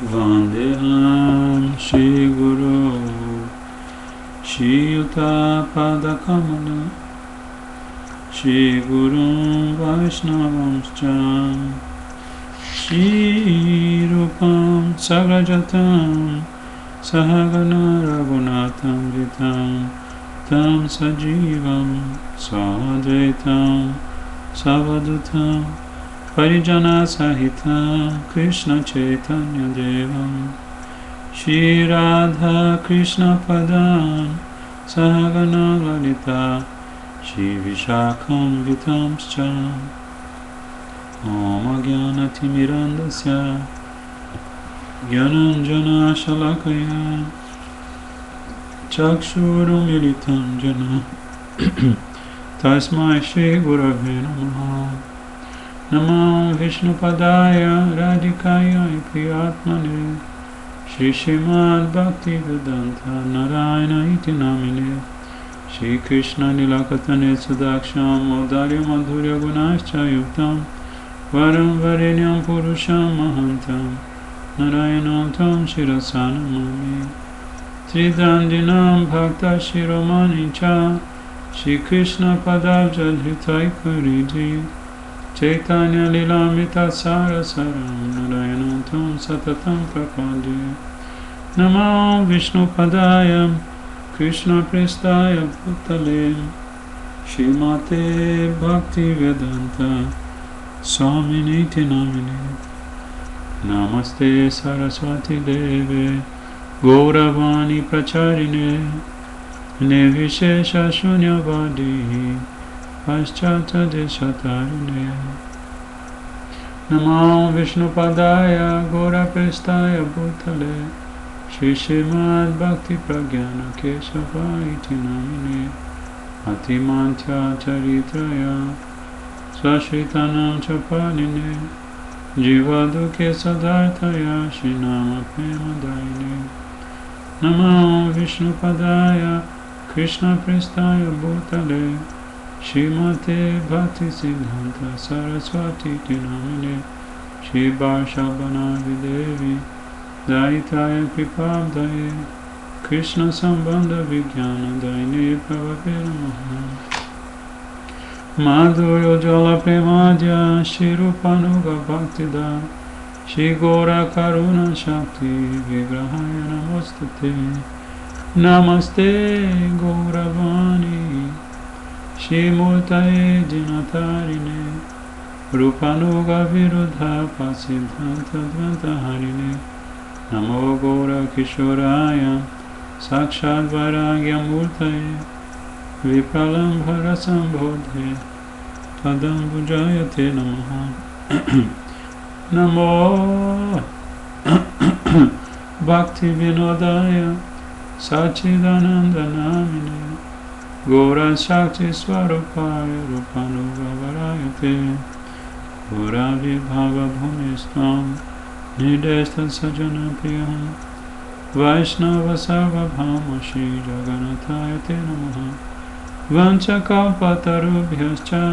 Vandeham Shri Guru Shri Yuta Pada Kamala Shri Guru Vaishnavamscha Shri Rupam Sagrajatam Sahagana Raghunatam Vitam Tam Sajivam Sadvaitam Savadutam Parijana Sahitam Krishna Chaitanya Devam Shri Radha Krishna Padam Sahagana Lalita Shri Vishakam Vitamscha Om Jnana Timirandasya Gyananjana Shalakaya Chakshurum Militam Jana Tasmai Shri Gurave Namaha Namo Vishnu Padaya Radhikaya Priyatmane Shri Srimad Bhakti Vedanta Narayana Iti Namine Shri Krishna Nilakatane Sudaksham Audarya Madhurya Gunascha Yuktam Varam Varenyam Purusham Mahantam Narayanam Tam Shirasanamami Tridandinam Bhakta Shiromani Cha Shri Krishna Padabja Hitai Kariji Chaitanya Lilamita Sarasaram Narayanam Tam Satatam Prapadi Namo Vishnu Padaya Krishna Prestaya Bhutale Shrimate Bhakti Vedanta Swaminiti Namine Namaste Saraswati Deve Gauravani Pracharine Nirvishesha Shunyavadi Paschata Deshatarine Namo Vishnu Padaya Gaura Prestaya Bhutale Shri Srimad Bhakti Pragyana Kesava Iti Namine Atimantya Charitraya Swashritanam Chapanine Jivaduke Sadarthaya Shinama Premadaine Namo Vishnu Padaya Krishna Prestaya Bhutale Shrimate Bhakti Siddhanta Saraswati Dinamine Shri Varshabhana Videvi Daitaya Kripabdaye Krishna Sambandha Vijnana Daine Pravapera Maha Madhuryo Jala Premadya Shri Rupanuga Bhaktida Shri Gora Karuna Shakti Vigrahaya Namostate Namaste Gauravani Shri Murtaye Jinatarine Rupanuga Viruddha Pasidhanta Dvanta Harine Namo Gaura Kishoraya Sakshad Vairagya Murtaye Vipralambhara Sambodhe Tadam Bujayate Namaha Namo Bhakti Vinodaya Sachidananda Namine Gaura Shakti Swarupaya Rupanuga Varayate Gaura Vibhava Bhumistam Nidestan Sajana Priyam Vaishnava Sarvabhauma Shri Jagannatayate Namaha Vanchakalpatarubhyascha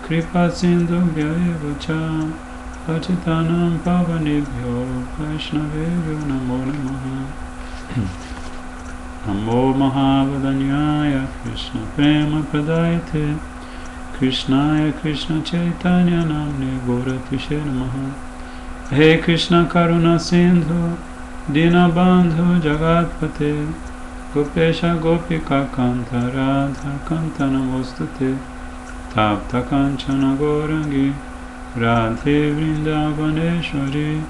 Kripa Sindhubhya eva cha Pacitanam Pavanebhyo Vaishnavebhyo Namo Namaha Namo Mahavadanyaya Krishna Prema Pradayate Krishnaya Krishna Chaitanya Namne Gauratishe Namaha He Krishna Karuna Sindhu Dinabandhu Jagatpate Gopesha Gopika Kanta Radha Kanta Namostate Tapta Kanchana Gaurangi Radhe Vrindavaneshwari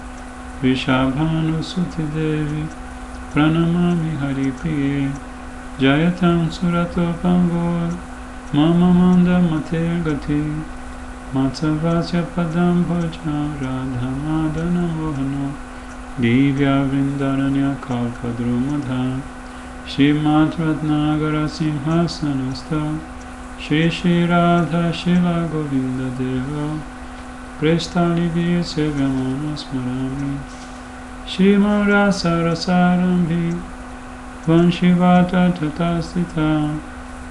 Vishabhanu Suti Devi Pranamami Hari Priye Jayatam Surato Pangor Mama Manda Mate Gati Matsavasya Padam Bhaja Radha Madana Mohana Divya Vrindaranya Kalpadrumadha Shrimad Ratnagara Simhasanasta Shri Shri Radha Shila Govinda Deva Prestali Vir Sevyamana Smarami Shrimad Rasa Rasarambi Vanshivata Tatasthita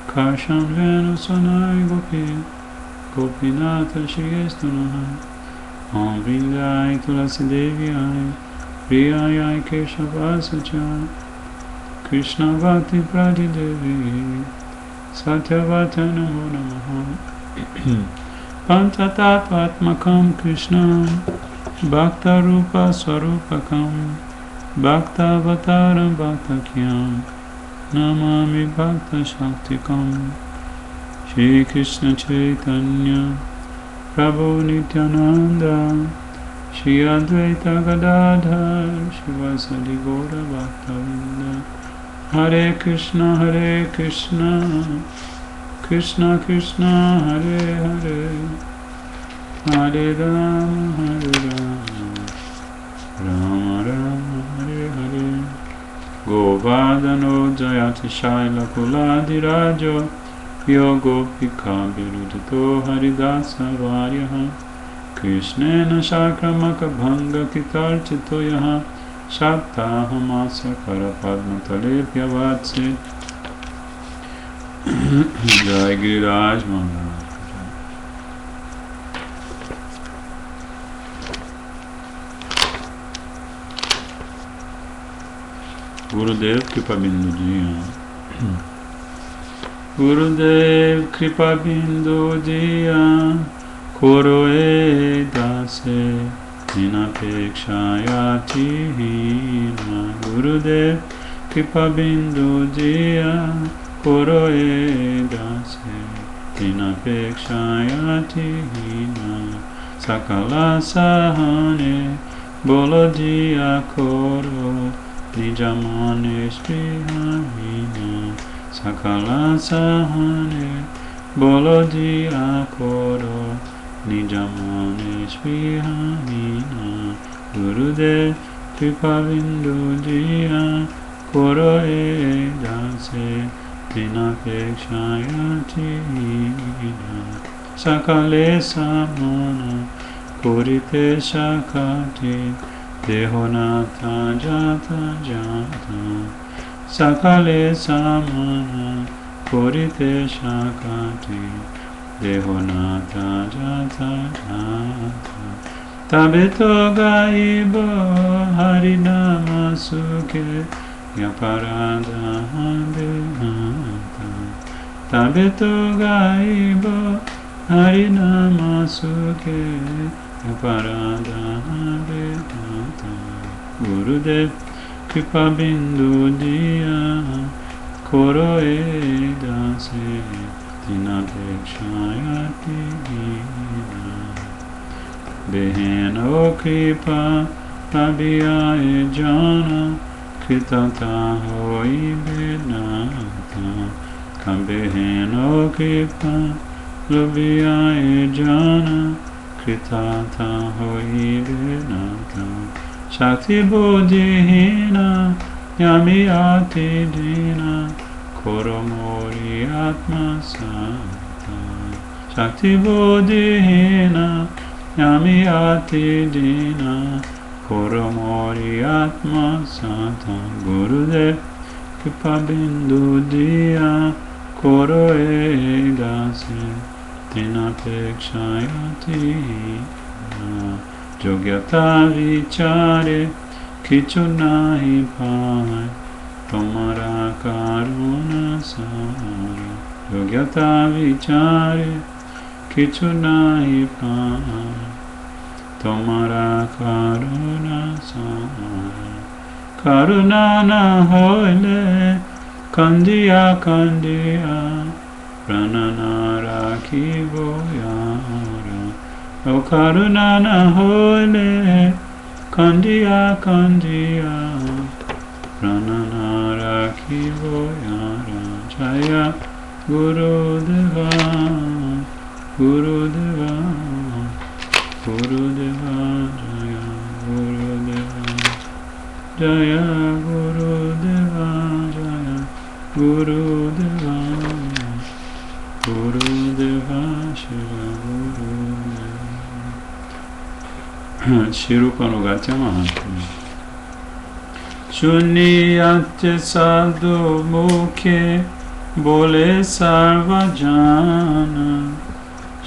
Karshan Venu Sonai Gopi Gopinata Shri Estunaha Om Vrindai Tulasi Devi Ai प्रियाय केशवासचा कृष्ण भक्ति प्रतिदेवी सत्यवचन नमो नमः पंचतत्वात्मकं कृष्णं भक्तरूप स्वरूपकं भक्तावतारं भक्तज्ञं नमामि भक्तशक्तिकं श्री कृष्ण चैतन्य प्रभु नित्यानंद श्री अद्वैत गदाधर शिवासादि गौर भक्तवृंद हरे कृष्ण कृष्ण कृष्ण हरे हरे हरे राम राम राम हरे हरे गोवर्धनो जयति शैलकुलाधिराजो यो गोपिका विरुद्धतो हरिदास वार्यः कृष्णेन शाक्रमकभङ्गकितर्चितो यः सप्ताहमासकरपद्मतलेऽप्यवात्से जय गिरिराज महाराज। गुरुदेव कृपा बिंदु जी गुरुदेव कृपा बिंदु जिया कोरो ए दासे निनापेक्षायाति हीना गुरुदेव कृपा बिंदु जिया कोरो ए दासे निनापेक्षायाति हीना सकला सहने बोलो जिया कोरो निजमने स्पृहाहीना सकला सहने बोलो जिया कोरो निजमने स्पृहाहीना गुरुदेव कृपा बिंदु जिया कोरो ए दासे निनापेक्षायाति हीना सकले समना कोरिते शाखाति देहोनाथा जाता जाता सकले समना कोरिते शाखाति देहोनाथा जाता जाता तबे तो गाइब हरिनाम सुखे यपराधा बेहाता तबे तो गाइब हरिनाम सुखे यपराधा बेहाता गुरुदेव कृपा बिंदु दिया कोरो ए दासे तिनापेक्षायाति हीना बेहेनो कृपा अभियाए जाना कृतता होई बेनाता कबेहेनो कृपा लुबियाए जाना कृतता होई बेनाता शक्ति बुद्धिहीना यामी आति दीना कोरो मोरी आत्मा साता शक्ति बुद्धिहीना यामी आति दीना कोरो मोरी आत्मा साता गुरुदेव कृपा बिंदु दिया कोरो ए दासे तिनापेक्षायाति योग्यता विचारे किछु नाही पाए तुम्हारा करुणा सारे योग्यता विचारे किछु नाही पाए तुम्हारा करुणा सारे करुणा न होले कंदिया कंदिया प्राण न राखिबो यारा ओ करुणा न होले कंदिया कंदिया प्राण न राखिबो यारा जय गुरुदेवा गुरुदेवा गुरुदेवा जय गुरुदेवा जय गुरुदेवा जय गुरुदेवा गुरुदेवा शिव गुरुदेवा शिरूपानुगाच्या महात्म्य शून्याच्य साधु मुखे बोले सर्वजन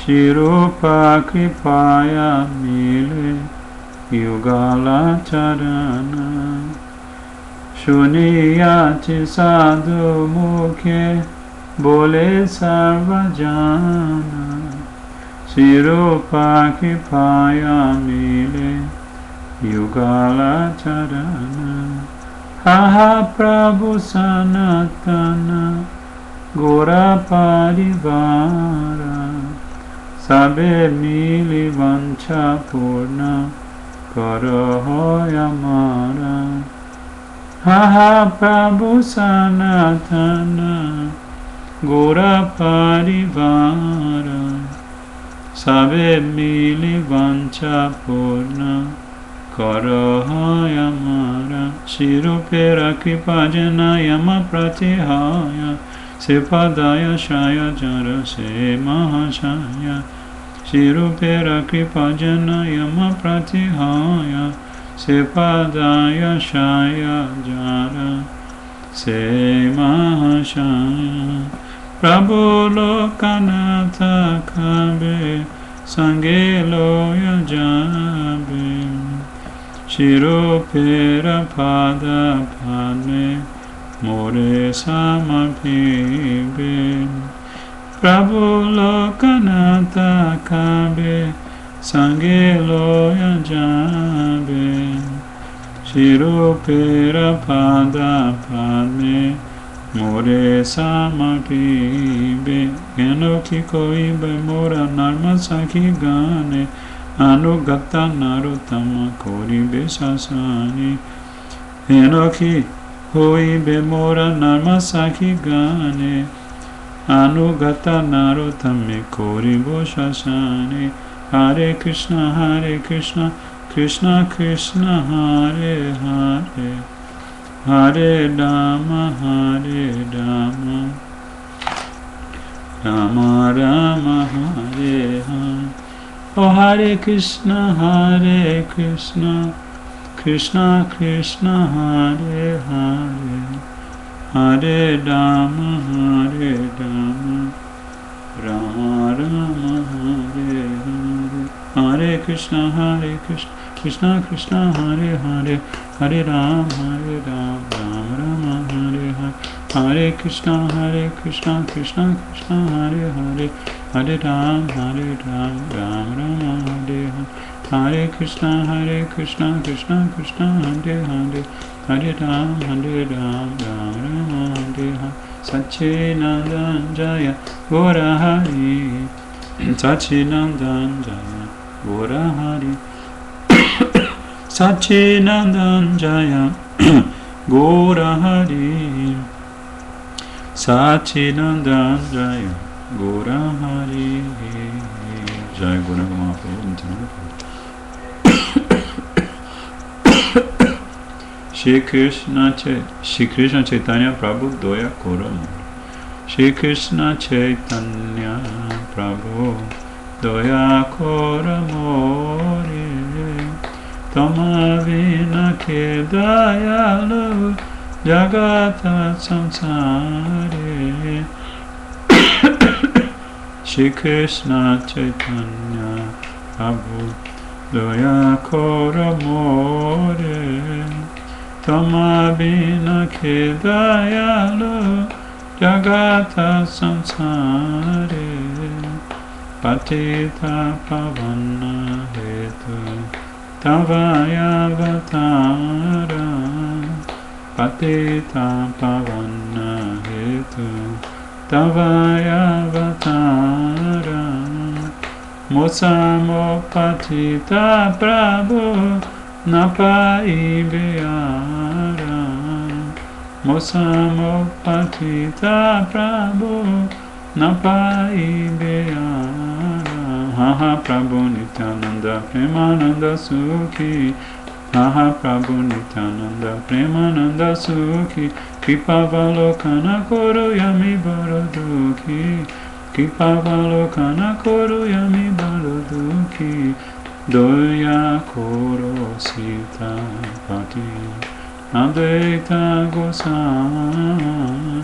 शिरूपा कृपाया मिले Yugala Charana Shuniyati Sadhu Mukhe Bole Sarvajana Sirupa Kipaya Mile Yugala Charana Haha Prabhu Sanatana Gora Parivara Sabe Mili Vancha Purna Karahoya Mara Haha Prabhu Sanatana Gora Parivara Sabe Mili Vancha Purna Karahoya Mara Shirupera Kripajana Yama Pratihaya Sepadaya Shaya Jara Se Mahashaya Shirupera Kripajana Yama Pratihaya Sepadaya Shaya Jara Se Mahashaya Prabhu Lokanatha Kabe Sangelo Yajabe Shirupera Pada Padme More Samapibe Prabhu Lokanatha Kabe Sangelo Yajabe Shirupera Pada Padme More Samapibe Enoki Koibe Mora Narma Saki Gane Anugata Narutama Koribe Sasani Enoki Koibe Mora Narma Saki Gane Anugata Narutame Koribo Sasani Hare Krishna Krishna Krishna Hare Hare Hare Rama Rama Rama Hare Hare Oh Hare Krishna Krishna Krishna Hare Hare Hare Rama Rama Rama Hare Hare Hare Krishna Krishna Krishna Hare Hare Hare Ram Ram Rama Hare Hare Hare Krishna Krishna Krishna Hare Hare Hare Ram Ram Rama Hare Hare Hare Krishna Krishna Krishna Hare Hare Hare Ram Rama Hare Hare Satchidananda Jaya Gaura Hari Satchidananda Jaya Gaura Hari Satchidananda Jaya Gaura Hari Satchidananda Jaya Gaura Hari Jai Gaura Mahaprabhu Shri Krishna Chaitanya Prabhu Doya Koram Shri Krishna Chaitanya Prabhu Doya Koramore Tamavina ke dayalu Jagata samsare Shri Krishna Chaitanya Prabhu Doya Koramore Tamavina ke dayalu Jagata samsare Patita pavana hetu Tavaya Vatara Patita Pavana Hetu Tavaya Vatara Mosamo Patita Prabhu Napai Beara Mosamo Patita Prabhu Napai Beara Haha Prabhu Nityananda Premananda Sukhi Maha Prabhu Nityananda Premananda Sukhi Kripavalokana Koro Yami Barodukhi Kripavalokana Koro Yami Barodukhi Doya Koro Sita Pati Advaita Gosai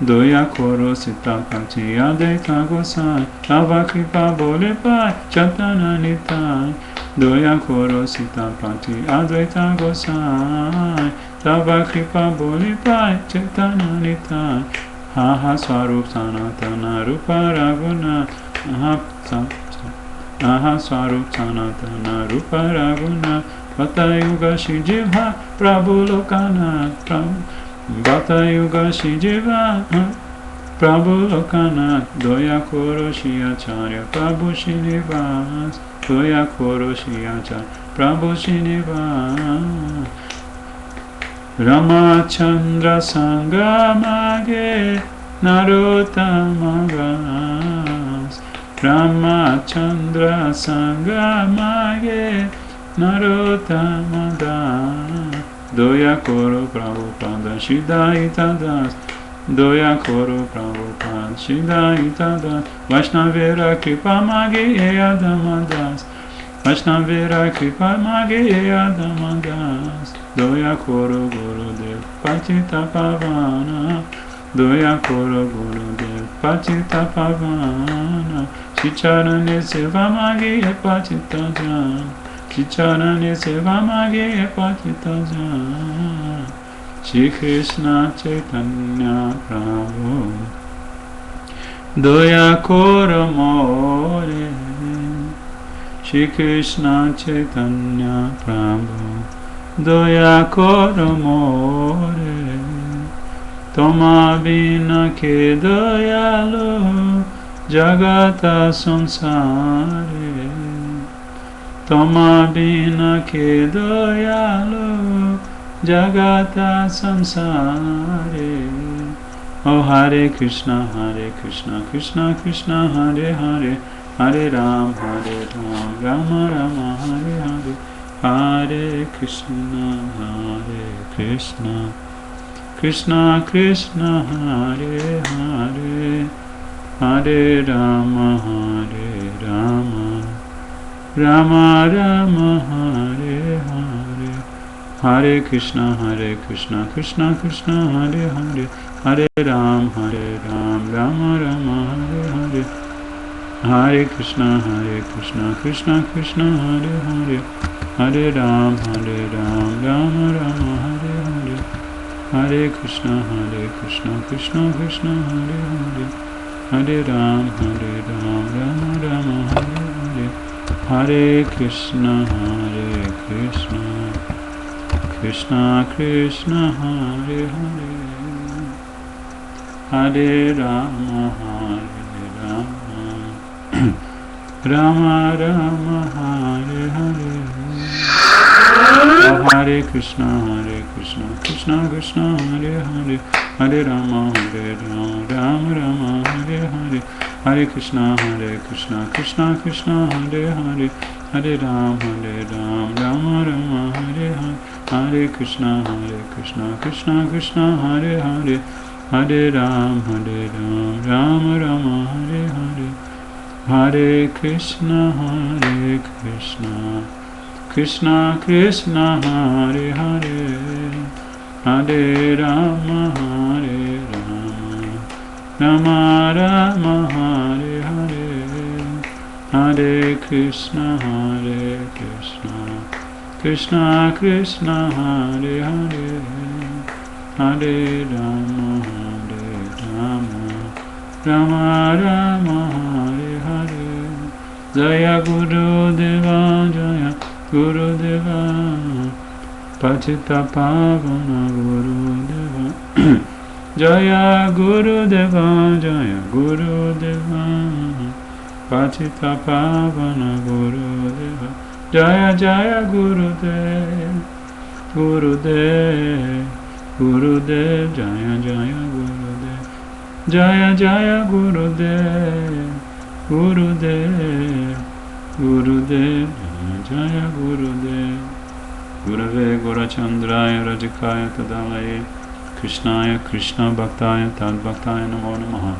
Doya Koro Sita Bhakti Advaita Gosai, Tava Kripa Bole Pai, Chaitanya Nitai. Doya Koro Sita Bhakti Advaita Gosai, Tava Kripa Bole Pai, Chaitanya Nitai. Aha Swarup Sanatana Rupa Raguna, Aha Swarup Sanatana Rupa Raguna, Bhata Yuga Shijiva Prabhu Lokana, Bhata Yuga Shijiva Prabhu Lokana, Doya Koro Shiacharya Prabhu Srinivas, Doya Koro Shiacharya Prabhu Srinivas. Ramachandra Sangamage Narottamagas, Ramachandra Sangamage Narottamadas. Doya Koro Prabhupada Siddhaita Das, Doya Koro Prabhupada Siddhaita Das. Vaishnavera Kripa Mage Adamadas, Vaishnavera Kripa Mage Adamadas. Doya Koro Gurudev Pachita Pavana, Doya Koro Gurudev Pachita Pavana. Chicharane Seva Mage Pachita Jan, Chicharane Seva Mage Pachita Jan. Shri Krishna Chaitanya Prabhu, Doya Koro More. Shri Krishna Chaitanya Prabhu, Doya Koro More. Toma bina ke doyalo Jagata Sansare, Toma bina ke doyalo Jagata Sansare. Oh Hare Krishna, Krishna Krishna, Hare Hare, Hare Ram, Rama Rama, Hare Hare. Hare Krishna, Krishna Krishna, Hare Hare, Hare Rama, Rama Rama, Hare Hare. Hare Krishna, Krishna Krishna, Hare Hare, Hare Ram, Rama Rama, Hare Hare. Hare Krishna, Krishna Krishna, Hare Hare, Hare Ram, Rama Rama, Hare Hare. Hare Krishna, Krishna Krishna, Hare Hare, Hare Ram, Rama Rama, Hare Hare. Hare Krishna, Krishna Krishna, Hare Hare, Hare Rama, Rama Rama, Hare Hare. Hare Krishna, Krishna Krishna, Hare Hare, Hare Rama, Rama Rama, Hare Hare. Hare Krishna, Krishna Krishna, Hare Hare, Hare Ram, Rama Rama, Hare Hare. Hare Krishna, Krishna Krishna, Hare Hare, Hare Ram, Rama Rama, Hare Hare. Hare Krishna, Krishna Krishna, Hare Hare, Hare Rama, Rama Rama, Hare Hare. Hare Krishna, Krishna Krishna, Hare Hare, Hare Rama, Rama Rama, Hare Hare. Jaya Guru Deva, Jaya Guru Deva, Pachita Pavana Guru Deva. Jaya Guru Deva, Jaya Guru Deva, Pachita Pavana Guru Deva. Jaya Jaya Guru Dev, Guru Dev, Guru Dev, Jaya Jaya Guru Dev, Jaya Jaya Guru Dev, Guru Dev, Guru Dev, Jaya Guru Dev. Gurave Gaurachandraya Rajikaya Tadalaye Krishnaya Krishna Bhaktaya Tadbhaktaya Namo Namaha.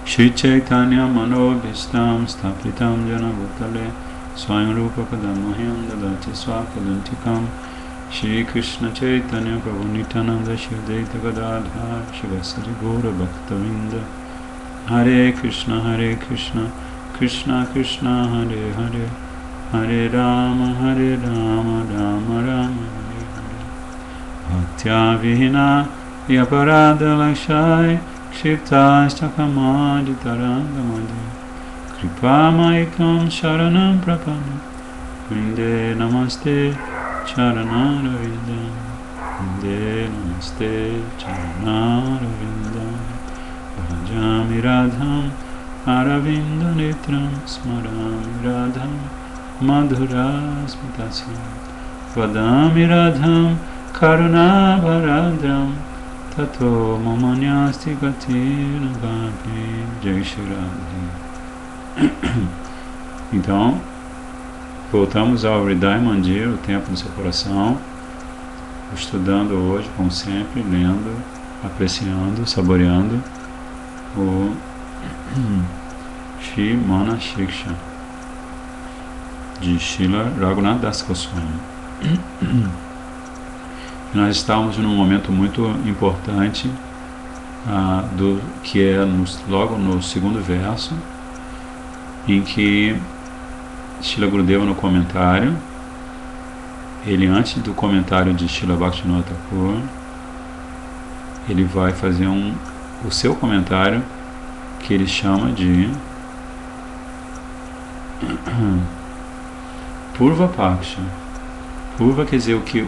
Shri Chaitanya Manobhishtam Sthapitam Jana Bhutale Swayam Rupa Kadamahyam Dadati Swakadantikam Shri Krishna Chaitanya Prabhu Nityananda Shri Advaita Gadadhar Shivasari Gaura Bhaktavinda Hare Krishna Krishna Krishna Hare Hare Hare Rama Rama Rama Hare Hare Bhaktya Vihina Yaparada Lakshai Kshiptashta Kamadi Tarangamadi Kripa Maikam Sharanam Prapanam Vinde Namaste Charanaravidam Vinde Namaste Charanaravidam Bhajami Radham Aravinda Netram Smarami Radham Madhura Smitasya Vadami Radham Karuna Varadram Tato Mamanyasti Gatir Gapi Jai Shri Radhe. Então, voltamos ao Hridaya Mandir, o templo do seu coração, estudando hoje, como sempre, lendo, apreciando, saboreando o Shri Mana Shiksha de Srila Raghunath Das Goswami. Nós estamos num momento muito importante, que é logo no segundo verso, em que Srila Gurudeva, no comentário, ele, antes do comentário de Srila Bhaktivinoda Thakur, ele vai fazer o seu comentário, que ele chama de Purva Paksha. Purva quer dizer o que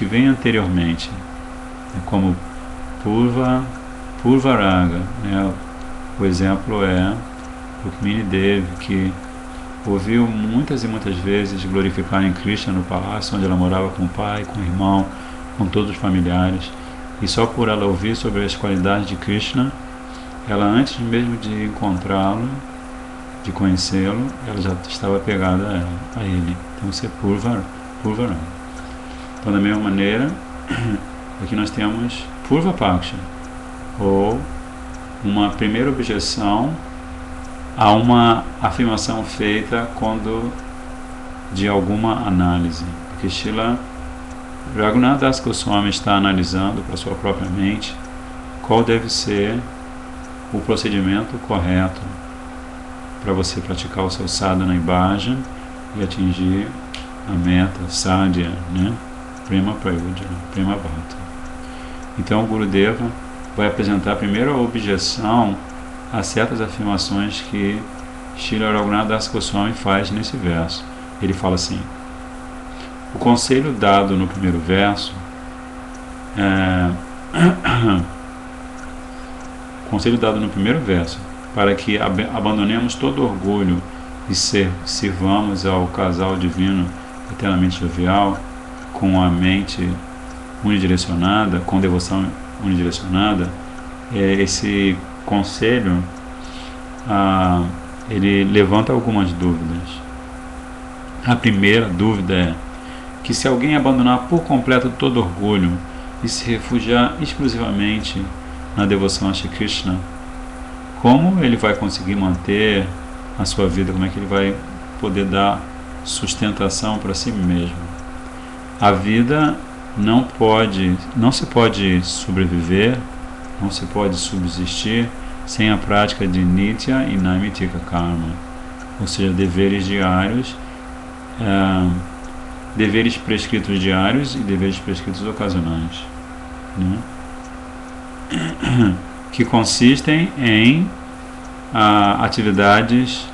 vem anteriormente, como Purva Raga, né? O exemplo é Rukmini Devi, que ouviu muitas e muitas vezes glorificarem Krishna no palácio onde ela morava com o pai, com o irmão, com todos os familiares, e só por ela ouvir sobre as qualidades de Krishna, ela, antes mesmo de encontrá-lo, de conhecê-lo, ela já estava apegada a ele. Então isso é Purva Raga. Então, da mesma maneira, aqui nós temos Purva Paksha, ou uma primeira objeção a uma afirmação feita quando de alguma análise, porque Srila Raghunath Das Goswami está analisando para sua própria mente qual deve ser o procedimento correto para você praticar o seu sadhana e bhajan e atingir a meta sadhya, né? Prema Prayojana, Prema Bhata. Então o Gurudeva vai apresentar primeiro a objeção a certas afirmações que Srila Raghunath Das Goswami faz nesse verso. Ele fala assim: o conselho dado no primeiro verso para que abandonemos todo orgulho e sirvamos ao casal divino eternamente jovial, com a mente unidirecionada, com devoção unidirecionada, esse conselho ele levanta algumas dúvidas. A primeira dúvida é que, se alguém abandonar por completo todo orgulho e se refugiar exclusivamente na devoção a Shri Krishna, como ele vai conseguir manter a sua vida? Como é que ele vai poder dar sustentação para si mesmo? A vida não se pode sobreviver, não se pode subsistir sem a prática de Nitya e Naimittika Karma, ou seja, deveres diários, deveres prescritos diários e deveres prescritos ocasionais, né? Que consistem em atividades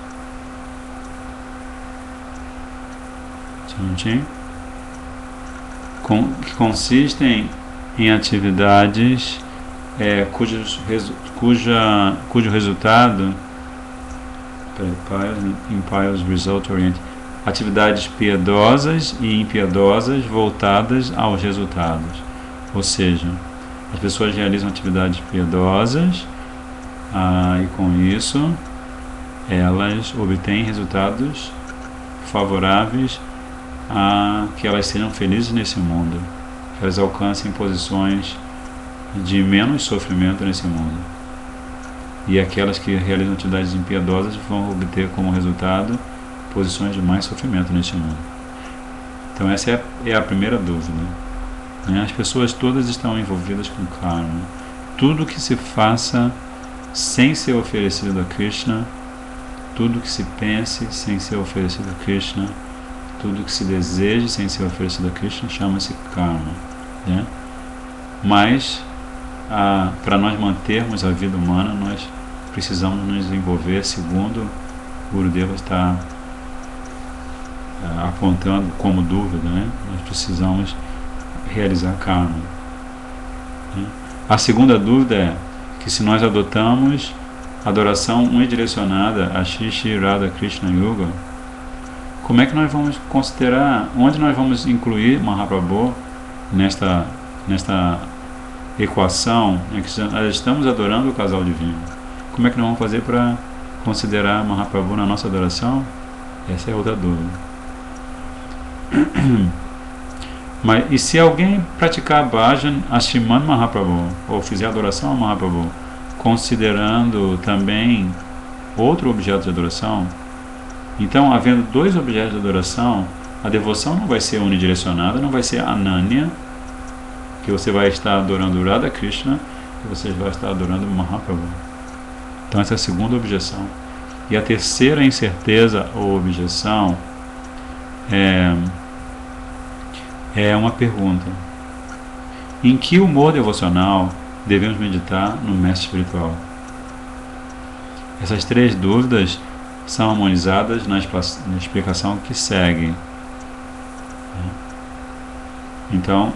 cujo resultado impious result oriented, atividades piedosas e impiedosas voltadas aos resultados. Ou seja, as pessoas realizam atividades piedosas e com isso elas obtêm resultados favoráveis a que elas sejam felizes nesse mundo, que elas alcancem posições de menos sofrimento nesse mundo. E aquelas que realizam atividades impiedosas vão obter como resultado posições de mais sofrimento neste mundo. Então essa é a primeira dúvida, né? As pessoas todas estão envolvidas com karma. Tudo que se faça sem ser oferecido a Krishna, tudo que se pense sem ser oferecido a Krishna, tudo que se deseje sem ser oferecido a Krishna chama-se karma, né? Mas para nós mantermos a vida humana, nós precisamos nos envolver, segundo o Gurudeva está apontando como dúvida, né? Nós precisamos realizar karma, né? A segunda dúvida é que se nós adotamos adoração unidirecionada a Shri Shri Radha Krishna Yuga, como é que nós vamos considerar, onde nós vamos incluir Mahaprabhu nesta equação em que nós estamos adorando o casal divino? Como é que nós vamos fazer para considerar Mahaprabhu na nossa adoração? Essa é outra dúvida. Mas e se alguém praticar bhajan a Sriman Mahaprabhu, ou fizer adoração a Mahaprabhu, considerando também outro objeto de adoração, então, havendo dois objetos de adoração, a devoção não vai ser unidirecionada, não vai ser ananya, que você vai estar adorando Radha Krishna, e você vai estar adorando Mahaprabhu. Então essa é a segunda objeção. E a terceira incerteza ou objeção é uma pergunta: em que humor devocional devemos meditar no mestre espiritual? Essas três dúvidas são harmonizadas na explicação que segue. Então,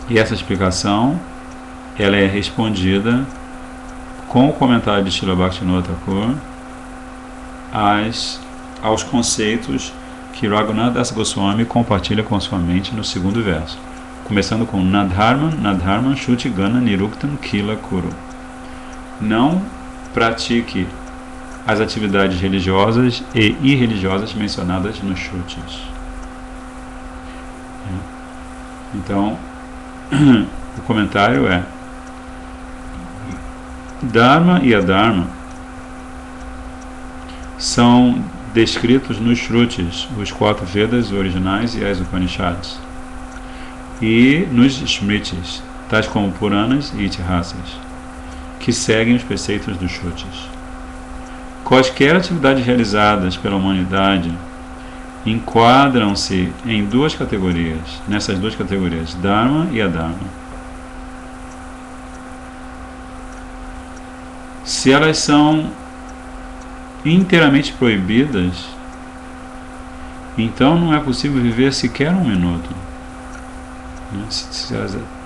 e essa explicação ela é respondida com o comentário de Srila Bhaktivinoda Thakur aos conceitos que Raghunath Das Goswami compartilha com sua mente no segundo verso, começando com Nadharman Shuti Gana Niruktam Kila Kuru. Não pratique as atividades religiosas e irreligiosas mencionadas nos Shrutis. Então, o comentário é: Dharma e Adharma são descritos nos Shrutis, os 4 Vedas originais e as Upanishads, e nos Smritis, tais como Puranas e Itihasas, que seguem os preceitos dos Shrutis. Quaisquer atividades realizadas pela humanidade enquadram-se em duas categorias, nessas duas categorias, Dharma e Adharma. Se elas são inteiramente proibidas, então não é possível viver sequer um minuto.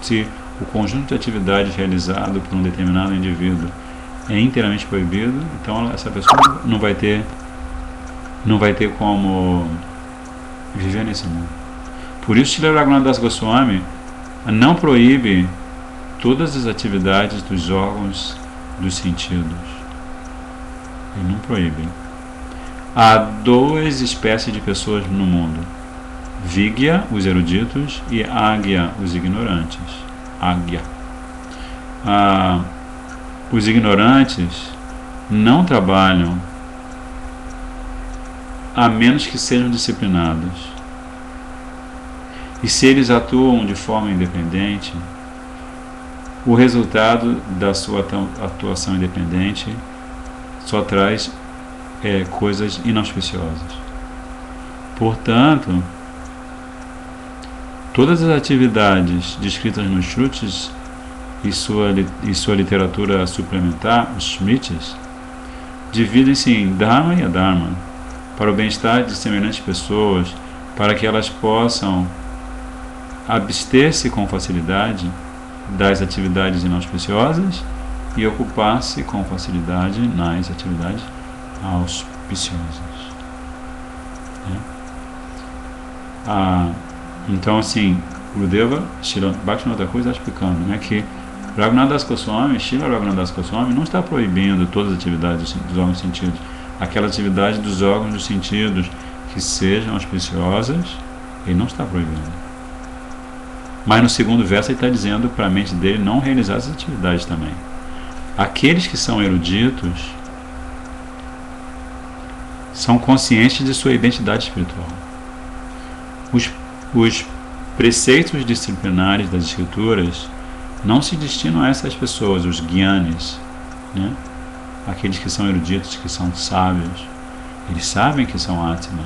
Se o conjunto de atividades realizado por um determinado indivíduo é inteiramente proibido, então essa pessoa não vai ter como viver nesse mundo. Por isso, Srila Raghunath Das Goswami não proíbe todas as atividades dos órgãos dos sentidos. Ele não proíbe. Há 2 espécies de pessoas no mundo: Vigya, os eruditos, e Agya, os ignorantes. Agya. Os ignorantes não trabalham a menos que sejam disciplinados. E se eles atuam de forma independente, o resultado da sua atuação independente só traz coisas inauspiciosas. Portanto, todas as atividades descritas nos Shrutis e sua literatura suplementar, os Smritis, dividem-se em Dharma e Adharma, para o bem-estar de semelhantes pessoas, para que elas possam abster-se com facilidade das atividades inauspiciosas e ocupar-se com facilidade nas atividades auspiciosas. Então, assim, o Gurudeva, Srila Bhaktivinoda Thakur está explicando, né, que Raghunath Das Goswami, Srila Raghunath Das Goswami não está proibindo todas as atividades dos órgãos dos sentidos. Aquela atividade dos órgãos dos sentidos que sejam auspiciosas, ele não está proibindo. Mas no segundo verso ele está dizendo para a mente dele não realizar essas atividades também. Aqueles que são eruditos são conscientes de sua identidade espiritual. Os preceitos disciplinares das escrituras não se destinam a essas pessoas, os gyanis, né? Aqueles que são eruditos, que são sábios. Eles sabem que são Atma.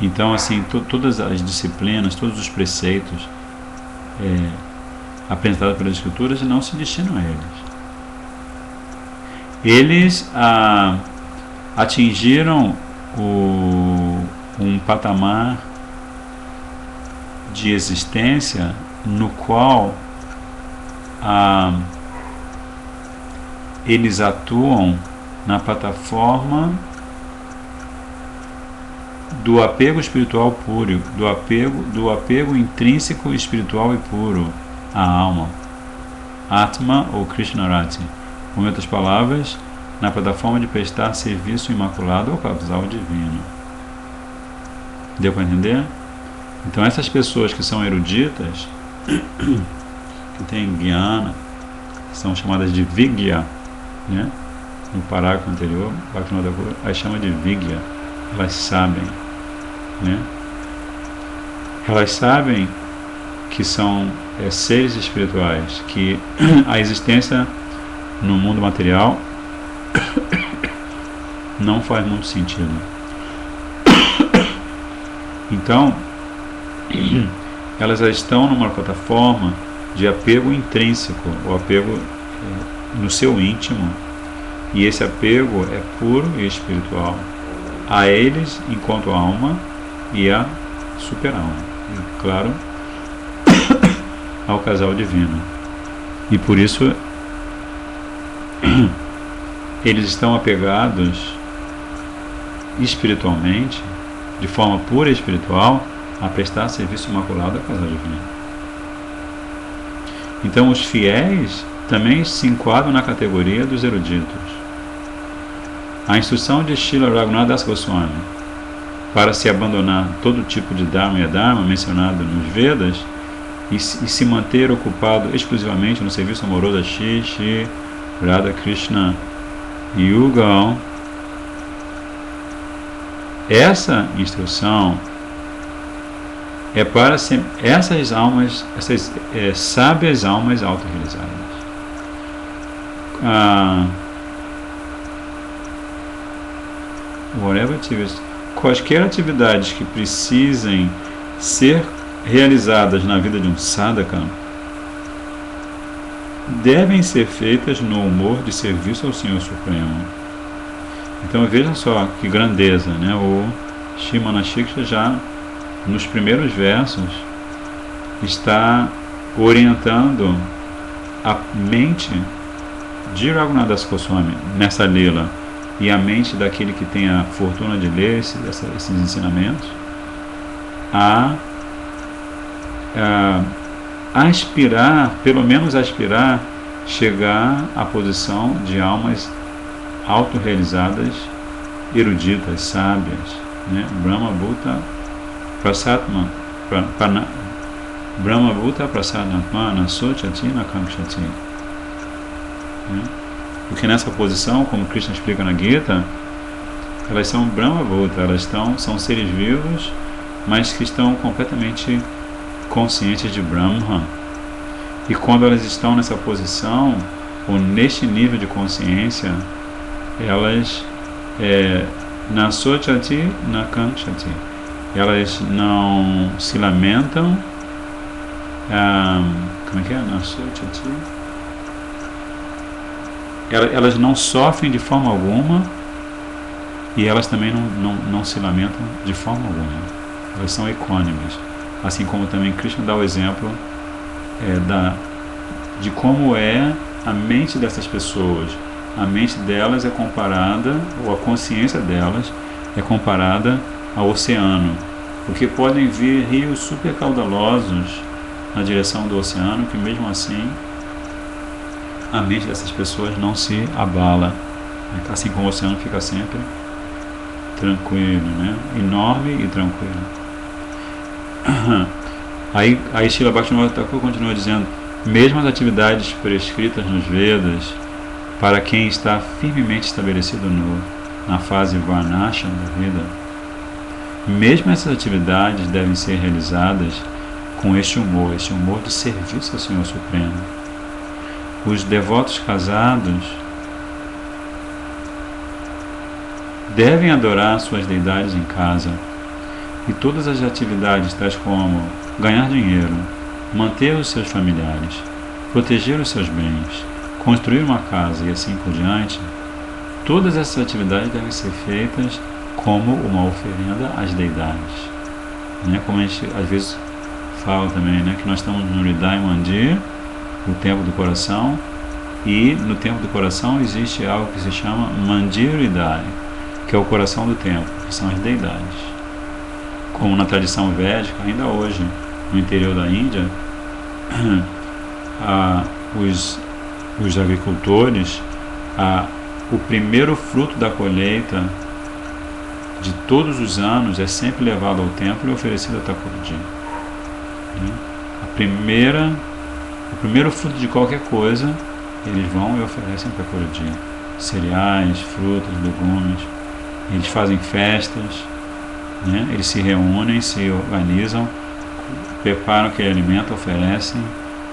Então, assim, todas as disciplinas, todos os preceitos apresentados pelas escrituras não se destinam a eles. Eles atingiram um patamar de existência no qual eles atuam na plataforma do apego espiritual puro, do apego intrínseco espiritual e puro à alma, Atma ou Krishnarati. Com outras palavras, na plataforma de prestar serviço imaculado ao casal divino. Deu para entender? Então essas pessoas que são eruditas, que têm Jnana, são chamadas de Vigya, né? No parágrafo anterior, aí chama de Vigya. Elas sabem, né? Elas sabem que são seres espirituais, que a existência no mundo material não faz muito sentido. Então, elas estão numa plataforma de apego intrínseco, o apego no seu íntimo, e esse apego é puro e espiritual a eles enquanto alma e a super-alma, e claro, ao casal divino. E por isso eles estão apegados espiritualmente, de forma pura e espiritual, a prestar serviço imaculado ao casal divino. Então os fiéis também se enquadram na categoria dos eruditos. A instrução de Srila Raghunath Das Goswami para se abandonar todo tipo de Dharma e Adharma mencionado nos Vedas e se manter ocupado exclusivamente no serviço amoroso a Shri Radha Krishna Yugam, essa instrução é para essas almas, essas sábias almas autorrealizadas. Whatever activities, quaisquer atividades que precisem ser realizadas na vida de um sadhaka devem ser feitas no humor de serviço ao Senhor Supremo. Então veja só que grandeza, né? O Shimana Shiksha já nos primeiros versos está orientando a mente de Raghunath Das Goswami nessa lila e a mente daquele que tem a fortuna de ler esses ensinamentos a aspirar, pelo menos aspirar, chegar à posição de almas autorrealizadas, eruditas, sábias, né? Brahma Bhuta Prasadnatma Nasochati Nakamshati. Porque nessa posição, como Krishna explica na Gita, elas são Brahma Bhuta, são seres vivos, mas que estão completamente conscientes de Brahma. E quando elas estão nessa posição, ou neste nível de consciência, elas Nasochati Nakamshati, elas não se lamentam, como é que é? Nasochati, elas não sofrem de forma alguma e elas também não se lamentam de forma alguma. Elas são equânimes. Assim como também Krishna dá o exemplo de como é a mente dessas pessoas. A mente delas é comparada, ou a consciência delas é comparada ao oceano. Porque podem vir rios super caudalosos na direção do oceano, que mesmo assim a mente dessas pessoas não se abala, assim como o oceano fica sempre tranquilo, né? Enorme e tranquilo. Aí Srila Bhaktivinoda Thakur continua dizendo: mesmo as atividades prescritas nos Vedas, para quem está firmemente estabelecido na fase Varnashram da vida, Mesmo essas atividades devem ser realizadas com este humor de serviço ao Senhor Supremo. Os devotos casados devem adorar suas deidades em casa, e todas as atividades tais como ganhar dinheiro, manter os seus familiares, proteger os seus bens, construir uma casa e assim por diante, todas essas atividades devem ser feitas como uma oferenda às deidades. Como a gente às vezes fala também, que nós estamos no Hridaya Mandir, o templo do coração, e no templo do coração existe algo que se chama Mandir Hridaya, que é o coração do templo, que são as deidades. Como na tradição védica, ainda hoje, no interior da Índia, os agricultores, o primeiro fruto da colheita de todos os anos é sempre levado ao templo e oferecido a Thakurji. O primeiro fruto de qualquer coisa, eles vão e oferecem a Thakurji. Cereais, frutas, legumes. Eles fazem festas, eles se reúnem, se organizam, preparam aquele alimento, oferecem.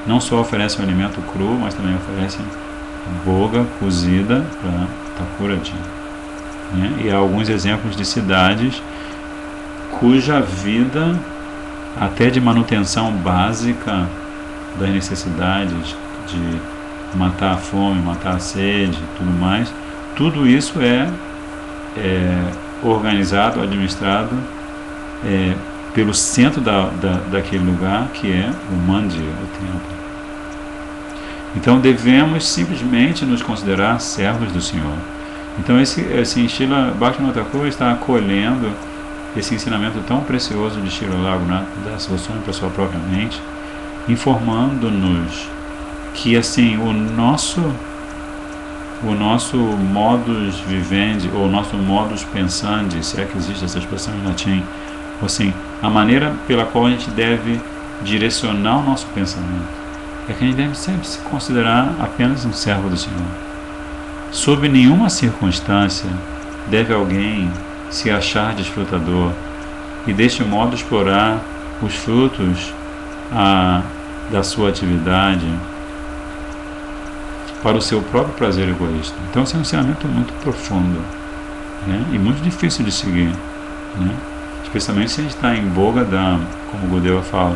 Não só oferecem o alimento cru, mas também oferecem boga cozida para Thakurji. E há alguns exemplos de cidades cuja vida, até de manutenção básica das necessidades de matar a fome, matar a sede e tudo mais, tudo isso é organizado, administrado pelo centro daquele lugar, que é o mandir, o templo. Então devemos simplesmente nos considerar servos do Senhor. Então Srila Bhaktivinoda Thakur está acolhendo esse ensinamento tão precioso de Srila Raghunath Das Goswami para sua própria mente, informando-nos que assim o nosso modus vivendi, ou nosso modus pensandi, se é que existe essa expressão em latim, ou assim, a maneira pela qual a gente deve direcionar o nosso pensamento, é que a gente deve sempre se considerar apenas um servo do Senhor. Sob nenhuma circunstância deve alguém se achar desfrutador e deste modo explorar os frutos da sua atividade para o seu próprio prazer egoísta. Então esse é um ensinamento muito profundo, e muito difícil de seguir, especialmente se a gente está em Bhoga Dham, como o Gudeva fala,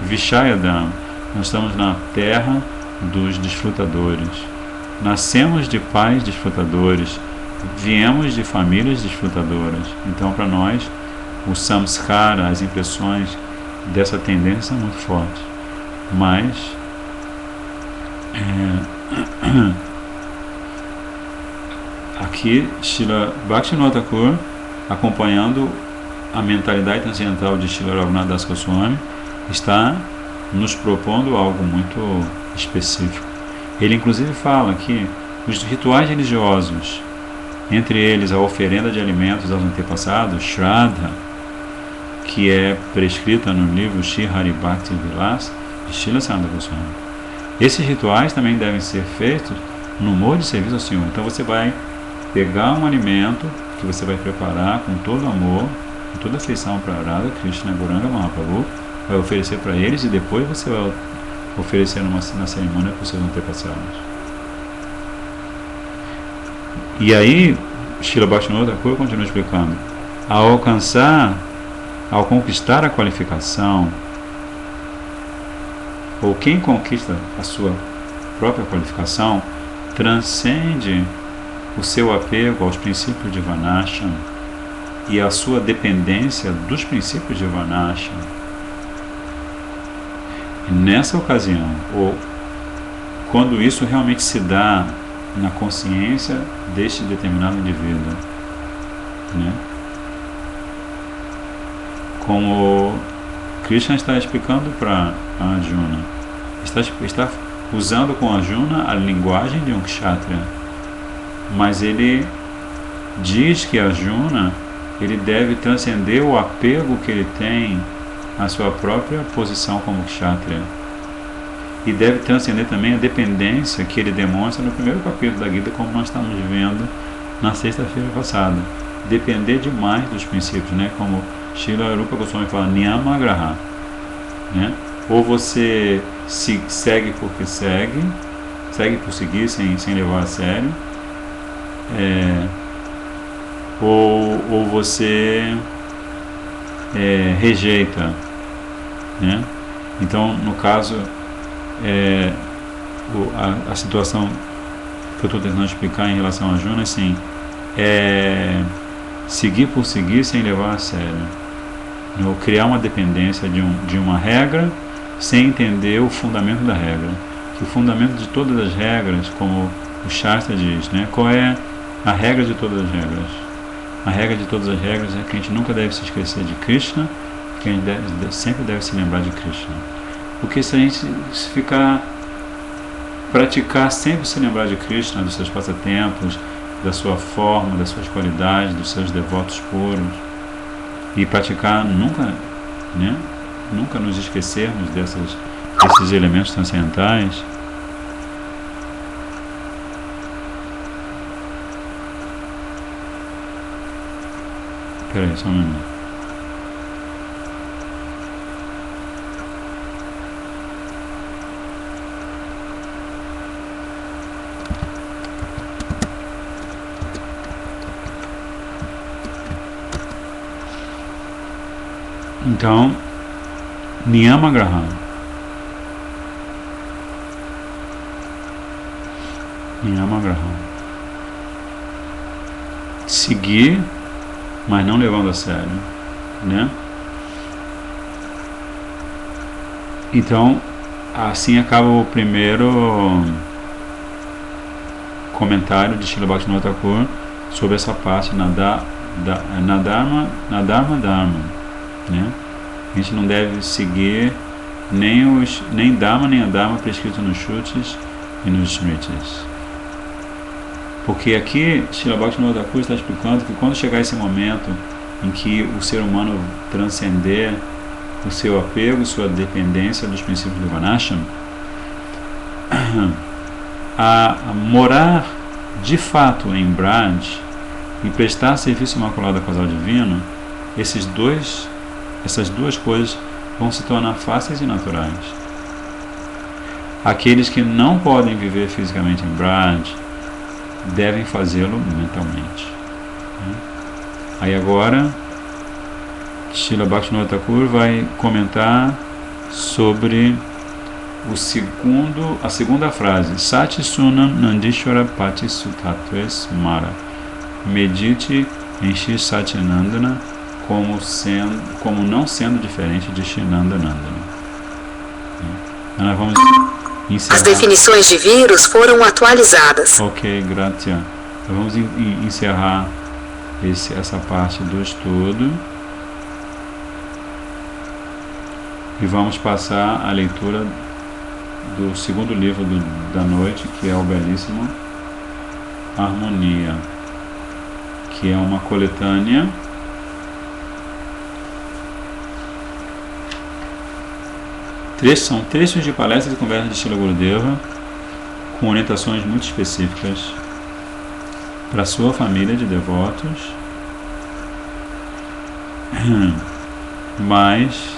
Vishaya Dham. Nós estamos na terra dos desfrutadores. Nascemos de pais desfrutadores, viemos de famílias desfrutadoras. Então, para nós, o samskara, as impressões dessa tendência são muito fortes. Mas aqui, Srila Bhaktivinoda Thakur, acompanhando a mentalidade transcendental de Srila Raghunath Das Goswami, está nos propondo algo muito específico. Ele inclusive fala que os rituais religiosos, entre eles a oferenda de alimentos aos antepassados, Shraddha, que é prescrita no livro Shri Hari Bhakti Vilas, de Srila Sananda Goswami. Esses rituais também devem ser feitos no humor de serviço ao Senhor. Então você vai pegar um alimento que você vai preparar com todo amor, com toda afeição para Radha Krishna Gauranga Mahaprabhu, vai oferecer para eles e depois você vai oferecer na cerimônia para os seus antepassados. E aí, Srila Bhaktivinoda Thakur continua explicando: ao conquistar a qualificação, ou quem conquista a sua própria qualificação, transcende o seu apego aos princípios de Varnashram e a sua dependência dos princípios de Varnashram. E nessa ocasião, ou quando isso realmente se dá na consciência deste determinado indivíduo, como Krishna está explicando para Arjuna, está usando com Arjuna a linguagem de um kshatriya, mas ele diz que Arjuna ele deve transcender o apego que ele tem à sua própria posição como kshatriya, e deve transcender também a dependência que ele demonstra no primeiro capítulo da Gita, como nós estamos vendo na sexta-feira passada. depender demais dos princípios, né? Como Srila Rupa Goswami fala, Niyamagraha, né? Ou você segue porque segue por seguir sem levar a sério, ou você rejeita, né? Então, no caso, a situação que eu estou tentando explicar em relação a Juna, assim, seguir por seguir sem levar a sério, ou criar uma dependência de uma regra sem entender o fundamento da regra. Que o fundamento de todas as regras, como o Shastra diz, né? Qual é a regra de todas as regras? A regra de todas as regras é que a gente nunca deve se esquecer de Krishna, que a gente sempre deve se lembrar de Krishna. Porque se a gente praticar sempre se lembrar de Krishna, dos seus passatempos, da sua forma, das suas qualidades, dos seus devotos puros, e praticar nunca nos esquecermos desses elementos transcendentais, peraí, só um minuto. Então, Niyamagraha. Seguir, mas não levando a sério, né? Então, assim acaba o primeiro comentário de Srila Bhaktivinoda Thakur sobre essa parte na Dharma, né? A gente não deve seguir nem Dharma nem Adharma prescrito nos Shrutis e nos Smritis. Porque aqui Srila Bhaktivinoda Thakur está explicando que quando chegar esse momento em que o ser humano transcender o seu apego, sua dependência dos princípios do Varnashram, a morar de fato em Braj e prestar serviço imaculado ao casal divino, essas duas coisas vão se tornar fáceis e naturais. Aqueles que não podem viver fisicamente em Braj devem fazê-lo mentalmente. Aí agora Srila Bhaktivinoda Thakur vai comentar sobre a segunda frase, Sati Sunam Nandishwara Pati Sutatves Mara. Medite em Shri Satyanandana como não sendo diferente de Shri Nandanandana. Nós vamos encerrar. As definições de vírus foram atualizadas. Ok, grazie. Então vamos encerrar essa parte do estudo e vamos passar a leitura do segundo livro da noite, que é o belíssimo Harmonia, que é uma coletânea são trechos de palestras e conversas de Srila Gurudeva com orientações muito específicas para a sua família de devotos, mas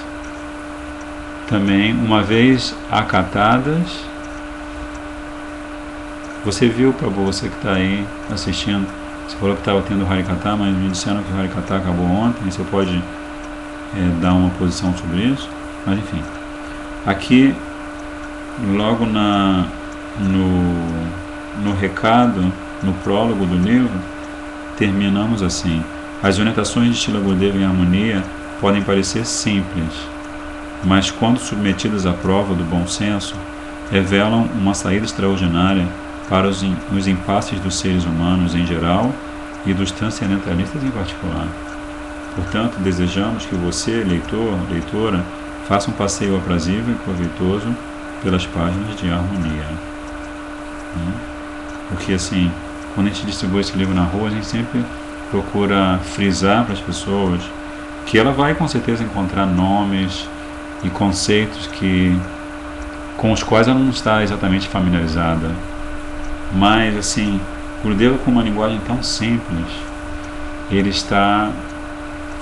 também, uma vez acatadas, você viu, Prabhu, você que está aí assistindo, você falou que estava tendo Harikatha, mas me disseram que o Harikatha acabou ontem, você pode dar uma posição sobre isso, mas enfim. Aqui, logo no recado, no prólogo do livro, terminamos assim: as orientações de Srila Gurudeva em harmonia podem parecer simples, mas quando submetidas à prova do bom senso, revelam uma saída extraordinária para os impasses dos seres humanos em geral e dos transcendentalistas em particular. Portanto, desejamos que você, leitor, leitora, faça um passeio aprazível e proveitoso pelas páginas de harmonia. Porque assim, quando a gente distribui esse livro na rua, a gente sempre procura frisar para as pessoas que ela vai com certeza encontrar nomes e conceitos com os quais ela não está exatamente familiarizada. Mas assim, Gurudeva, com uma linguagem tão simples, ele está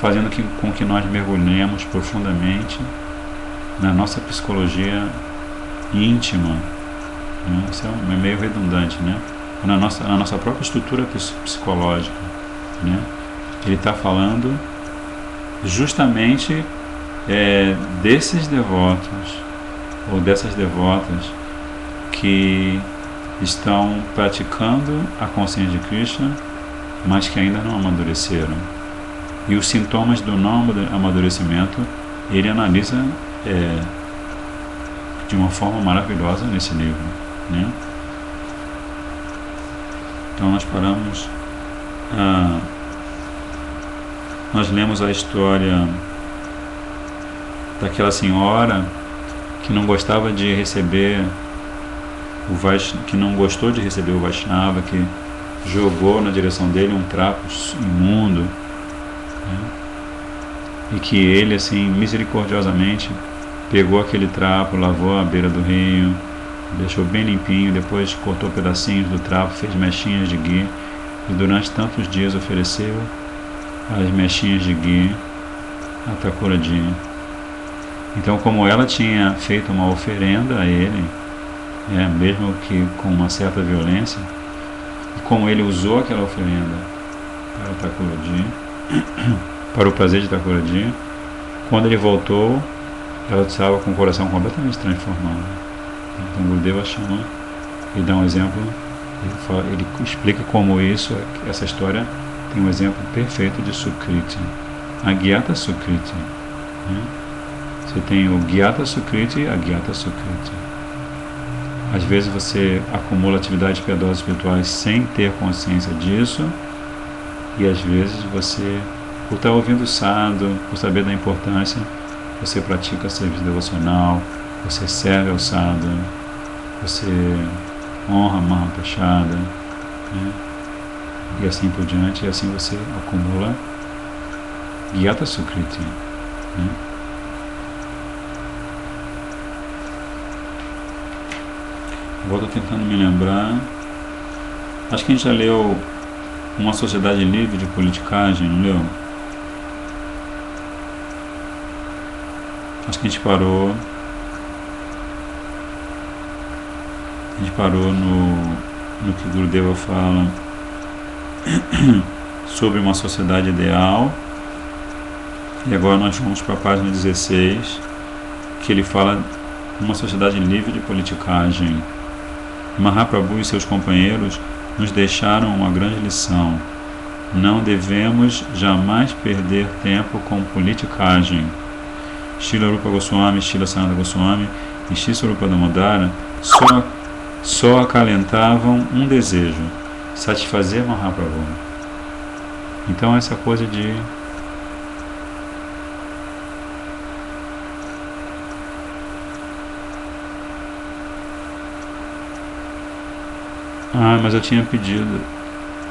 fazendo com que nós mergulhemos profundamente na nossa psicologia íntima, né? Isso é meio redundante, né? Na nossa própria estrutura psicológica, né? Ele está falando justamente desses devotos ou dessas devotas que estão praticando a consciência de Krishna, mas que ainda não amadureceram. E os sintomas do não amadurecimento ele analisa de uma forma maravilhosa nesse livro, né? Então nós paramos, nós lemos a história daquela senhora que não gostava de receber que não gostou de receber o Vaishnava, que jogou na direção dele um trapo imundo, né? E que ele, assim, misericordiosamente pegou aquele trapo, lavou à beira do rio, deixou bem limpinho, depois cortou pedacinhos do trapo, fez mechinhas de ghee e durante tantos dias ofereceu as mechinhas de ghee a Thakurji. Então, como ela tinha feito uma oferenda a ele, mesmo que com uma certa violência, e como ele usou aquela oferenda para Thakurji, para o prazer de Thakurji, quando ele voltou, ela estava com o coração completamente transformado. Então, Gurudeva chama, ele dá um exemplo, ele explica como essa história tem um exemplo perfeito de Sukriti, a Gyata Sukriti, né? Você tem o Gyata Sukriti e a Gyata Sukriti. Às vezes você acumula atividades piedosas espirituais sem ter consciência disso, e às vezes você, por estar ouvindo o sadhu, por saber da importância, você pratica serviço devocional, você serve ao sadhu, você honra a Mahaprasada, né? E assim por diante, e assim você acumula Gyata Sukriti, né? Agora estou tentando me lembrar. Acho que a gente já leu Uma Sociedade Livre de Politicagem, não leu? Acho que a gente parou no que Gurudeva fala sobre uma sociedade ideal. E agora nós vamos para a página 16, que ele fala de uma sociedade livre de politicagem. Mahaprabhu e seus companheiros nos deixaram uma grande lição. Não devemos jamais perder tempo com politicagem. Srila Rupa Goswami, Srila Sanatana Goswami e Sri Swarupa Damodara só acalentavam um desejo: satisfazer Mahaprabhu. Então essa coisa de mas eu tinha pedido,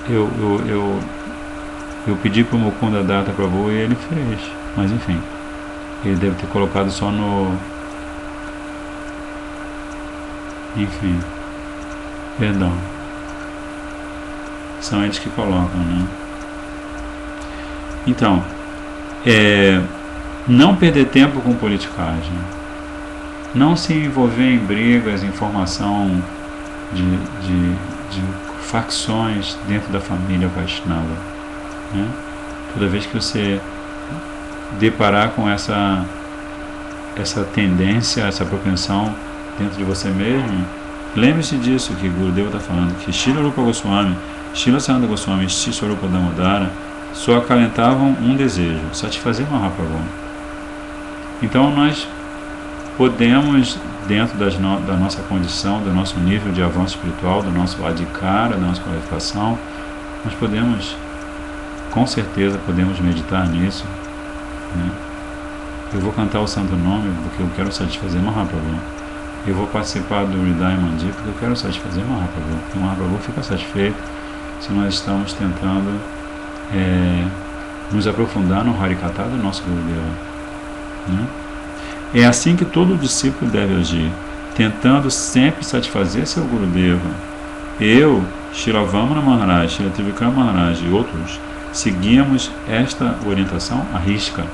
eu pedi para o Mukunda Datta Prabhu e ele fez, mas enfim, ele deve ter colocado só no, enfim, perdão, são eles que colocam, né? Então, não perder tempo com politicagem, não se envolver em brigas, em formação de facções dentro da família Vaishnava, né? Toda vez que você deparar com essa tendência, essa propensão dentro de você mesmo, lembre-se disso que Gurudeva está falando, que Srila Rupa Goswami, Srila Sanatana Goswami e Sri Swarupa Damodara só acalentavam um desejo: satisfazer Mahaprabhu. Então nós podemos, dentro da nossa condição, do nosso nível de avanço espiritual, do nosso adhikara, da nossa qualificação, nós podemos, com certeza, podemos meditar nisso, né? Eu vou cantar o santo nome porque eu quero satisfazer Mahaprabhu. Eu vou participar do Hridaya Mandir porque eu quero satisfazer Mahaprabhu. Porque Mahaprabhu fica satisfeito se nós estamos tentando nos aprofundar no Harikatha do nosso Gurudeva, né? É assim que todo discípulo deve agir, tentando sempre satisfazer seu Gurudeva. Eu, Srila Vamana Maharaj, Srila Trivikrama Maharaj e outros seguíamos esta orientação à risca.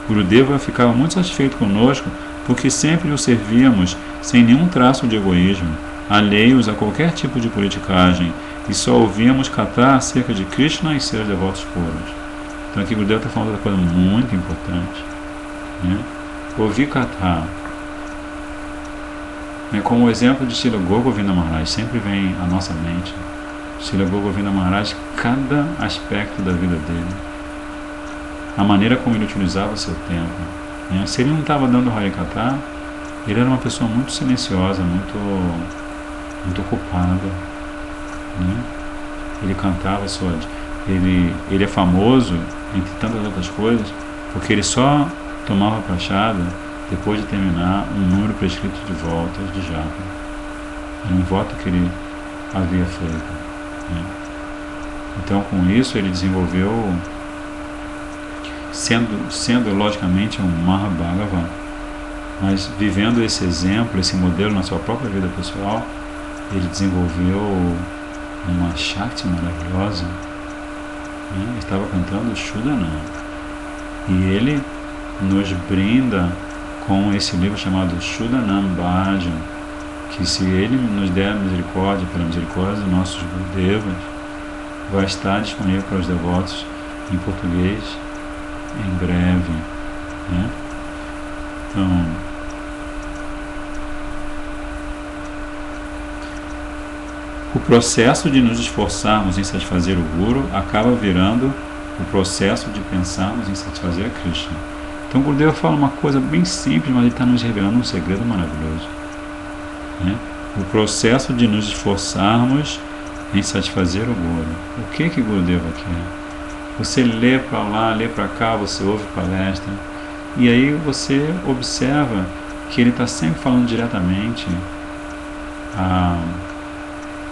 Gurudeva ficava muito satisfeito conosco porque sempre o servíamos sem nenhum traço de egoísmo, alheios a qualquer tipo de politicagem, e só ouvíamos cantar acerca de Krishna e seus devotos puros. Então aqui Gurudeva está falando de uma coisa muito importante, né? Ouvir cantar, né? Como o exemplo de Srila Govinda Maharaj sempre vem à nossa mente. Srila Govinda Maharaj, cada aspecto da vida dele, a maneira como ele utilizava o seu tempo, né? Se ele não estava dando Harikatha, ele era uma pessoa muito silenciosa, muito ocupada, né? Ele cantava ele é famoso, entre tantas outras coisas, porque ele só tomava prachada depois de terminar um número prescrito de voltas de japa. Era um voto que ele havia feito, né? Então, com isso, ele desenvolveu, sendo logicamente um Mahabhagavan, mas vivendo esse exemplo, esse modelo na sua própria vida pessoal, ele desenvolveu uma Shakti maravilhosa, né? Ele estava cantando Shuddhanam, e ele nos brinda com esse livro chamado Shuddhanam Bhajan, que se ele nos der a misericórdia, pela misericórdia dos nossos Gurudevas, vai estar disponível para os devotos em português em breve, né? Então, o processo de nos esforçarmos em satisfazer o Guru acaba virando o processo de pensarmos em satisfazer a Krishna. Então o Gurudeva fala uma coisa bem simples, mas ele está nos revelando um segredo maravilhoso, né? O processo de nos esforçarmos em satisfazer o Guru. O que Gurudeva quer? Você lê para lá, lê para cá, você ouve palestra, e aí você observa que ele está sempre falando diretamente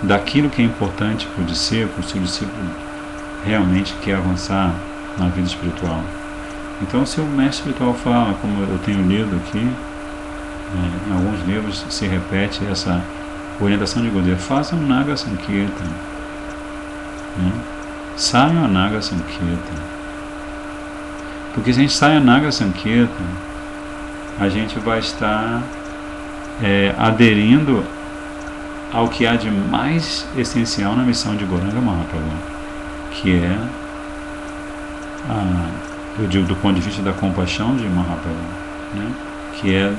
daquilo que é importante para o discípulo, se o discípulo realmente quer avançar na vida espiritual. Então, se o mestre espiritual fala, como eu tenho lido aqui, em alguns livros se repete essa orientação de Gurudeva: façam Naga Sankirtan, né? Saiam a Naga Sankirtan. Porque se a gente sai a Naga Sankirtan, a gente vai estar aderindo ao que há de mais essencial na missão de Gauranga Mahaprabhu, que é, eu digo do ponto de vista da compaixão de Mahaprabhu, né? Que é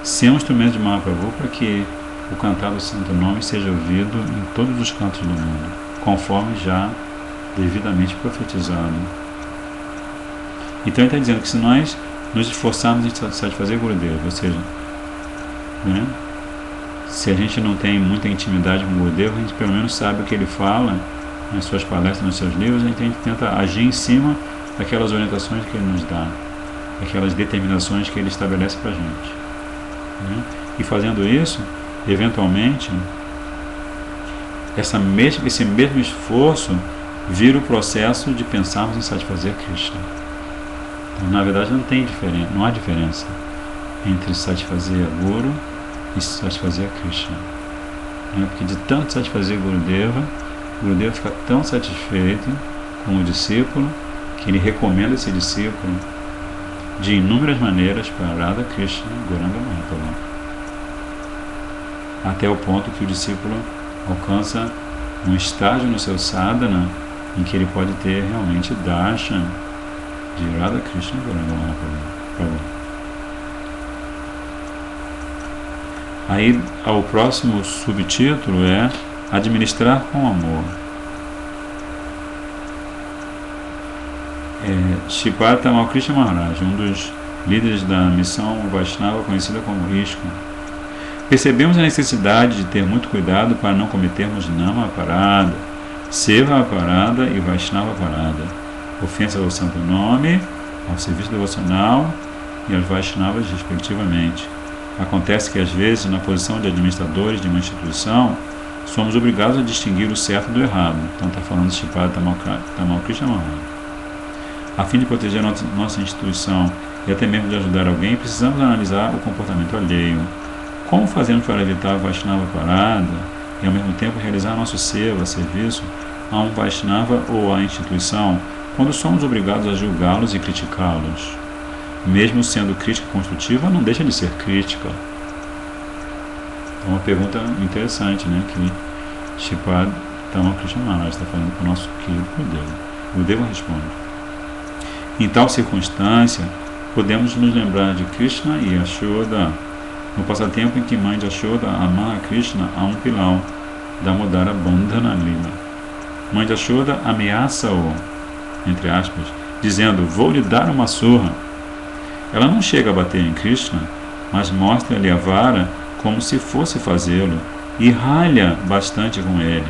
ser um instrumento de Mahaprabhu para que o cantar do Santo Nome seja ouvido em todos os cantos do mundo, conforme já devidamente profetizado. Então ele está dizendo que se nós nos esforçarmos em satisfazer Gurudeva, ou seja, né, se a gente não tem muita intimidade com o Gurudeva, a gente pelo menos sabe o que ele fala nas suas palestras, nos seus livros, a gente tenta agir em cima daquelas orientações que ele nos dá, aquelas determinações que ele estabelece para a gente, né? E fazendo isso, eventualmente, esse mesmo esforço vira o processo de pensarmos em satisfazer Krishna. Então, na verdade, não há diferença entre satisfazer a Guru e satisfazer a Krishna, né? Porque de tanto satisfazer Gurudeva fica tão satisfeito com o discípulo que ele recomenda esse discípulo de inúmeras maneiras para Radha Krishna Gauranga Mahaprabhu, até o ponto que o discípulo alcança um estágio no seu sadhana em que ele pode ter realmente darshan de Radha Krishna Gauranga Mahaprabhu. Aí o próximo subtítulo é Administrar com Amor. Sripad Tamal Krishna Maharaj, um dos líderes da missão Vaishnava conhecida como ISKCON. Percebemos a necessidade de ter muito cuidado para não cometermos Nama Aparada, Seva Aparada e Vaishnava Aparada, ofensa ao Santo Nome, ao serviço devocional e aos Vaishnavas respectivamente. Acontece que às vezes, na posição de administradores de uma instituição, somos obrigados a distinguir o certo do errado. Então está falando de Sripad Tamal Krishna Maharaj. A fim de proteger nossa instituição e até mesmo de ajudar alguém, precisamos analisar o comportamento alheio. Como fazemos para evitar a Vaishnava Parada e ao mesmo tempo realizar nosso seva, serviço, a um Vaishnava ou à instituição quando somos obrigados a julgá-los e criticá-los. Mesmo sendo crítica construtiva, não deixa de ser crítica. É uma pergunta interessante, né? Que Shripad Tama Krishna Maharaj está falando para o nosso querido Gurudeva. Gurudeva responde: em tal circunstância, podemos nos lembrar de Krishna e Yashoda no passatempo em que mãe de Yashoda amarra Krishna a um pilão da Modara Bandhana Lila. Mãe de Yashoda ameaça-o, entre aspas, dizendo: vou lhe dar uma surra. Ela não chega a bater em Krishna, mas mostra-lhe a vara como se fosse fazê-lo e ralha bastante com ele.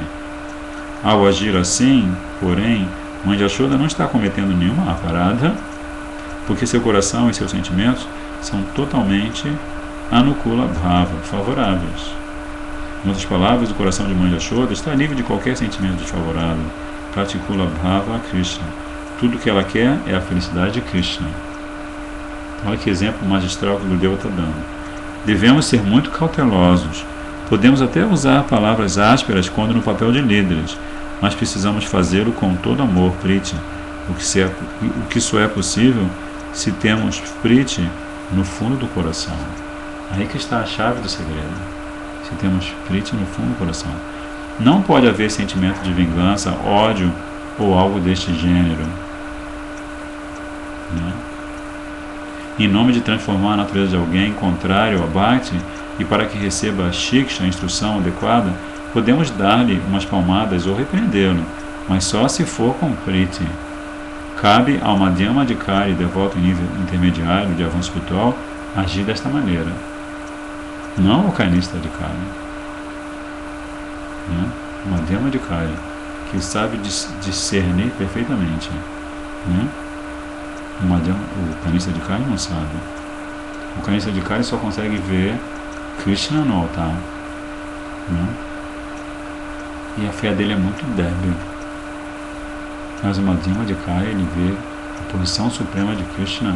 Ao agir assim, porém, Mãe de Yashoda não está cometendo nenhuma aparada, porque seu coração e seus sentimentos são totalmente anukula bhava, favoráveis. Em outras palavras, o coração de Mãe de Yashoda está livre de qualquer sentimento desfavorável. Pratikula bhava Krishna. Tudo que ela quer é a felicidade de Krishna. Olha que exemplo magistral que o Gurudeva está dando. Devemos ser muito cautelosos. Podemos até usar palavras ásperas quando no papel de líderes, mas precisamos fazê-lo com todo amor, Priti. O que só é possível se temos Priti no fundo do coração. Aí que está a chave do segredo. Se temos Priti no fundo do coração. Não pode haver sentimento de vingança, ódio ou algo deste gênero, né? Em nome de transformar a natureza de alguém contrário ao Bhakti e para que receba a shiksha, a instrução adequada, podemos dar-lhe umas palmadas ou repreendê-lo, mas só se for com Priti. Cabe ao Madhyama Adhikari, devoto em nível intermediário de avanço espiritual, agir desta maneira. Não o Kanista Adhikari. Né? O Madhyama Adhikari, que sabe discernir perfeitamente. Né? O Kanista Adhikari não sabe. O Kanista Adhikari só consegue ver Krishna no altar. Né? E a fé dele é muito débil. Mas o Madhyama Adhikari, ele vê a posição suprema de Krishna.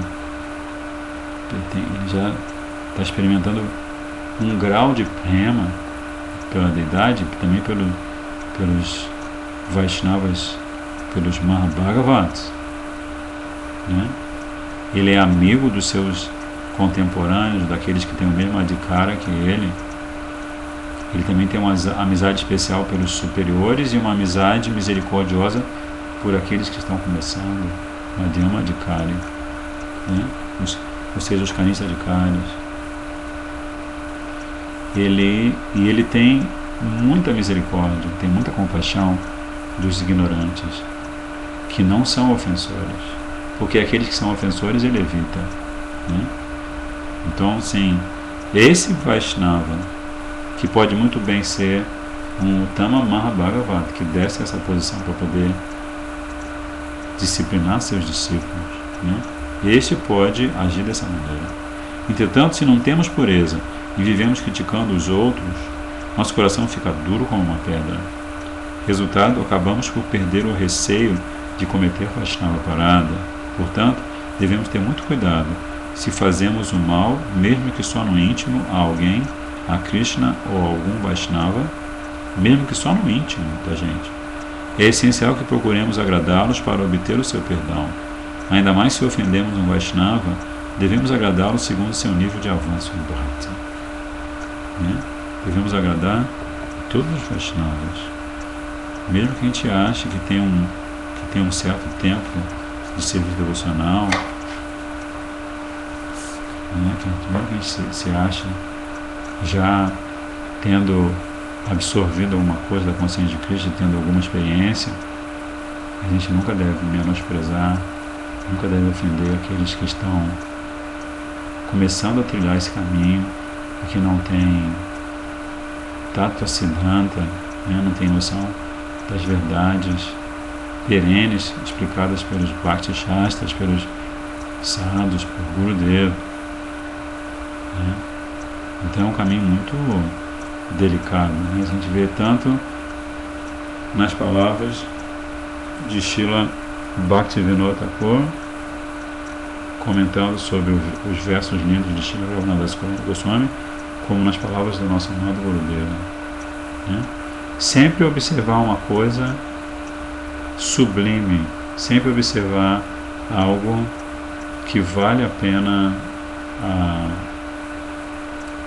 Ele já está experimentando um grau de prema pela deidade, também pelos Vaishnavas, pelos Mahabhagavats. Né? Ele é amigo dos seus contemporâneos, daqueles que têm o mesmo adhikara que ele. Ele também tem uma amizade especial pelos superiores e uma amizade misericordiosa por aqueles que estão começando, Madhyama Adhikari, né? Ou seja, os Kanista Adhikaris. Ele tem muita misericórdia, tem muita compaixão dos ignorantes, que não são ofensores, porque aqueles que são ofensores ele evita. Né? Então, sim, esse Vaishnava, que pode muito bem ser um Uttama Mahabhagavata, que desce essa posição para poder disciplinar seus discípulos, né? Este pode agir dessa maneira. Entretanto, se não temos pureza e vivemos criticando os outros, nosso coração fica duro como uma pedra. Resultado, acabamos por perder o receio de cometer Vaishnava parada. Portanto, devemos ter muito cuidado se fazemos o mal, mesmo que só no íntimo, a alguém, a Krishna ou a algum Vaishnava, mesmo que só no íntimo da gente. É essencial que procuremos agradá-los para obter o seu perdão. Ainda mais se ofendemos um Vaishnava, devemos agradá-lo segundo seu nível de avanço em Bhakti. Né? Devemos agradar todos os Vaishnavas, mesmo que a gente ache que tem um certo tempo de serviço devocional, né? Mesmo que a gente se ache já tendo absorvido alguma coisa da consciência de Cristo, tendo alguma experiência, a gente nunca deve menosprezar, nunca deve ofender aqueles que estão começando a trilhar esse caminho e que não tem tattva siddhanta, né? Não tem noção das verdades perenes explicadas pelos Bhakti Shastras, pelos sadhus, por Gurudeva. Né? Então é um caminho muito delicado, né? A gente vê tanto nas palavras de Srila Bhaktivinoda Thakur comentando sobre os versos lindos de Srila Raghunath Goswami, como nas palavras do nosso amado Gurudeva, né? Sempre observar uma coisa sublime, sempre observar algo que vale a pena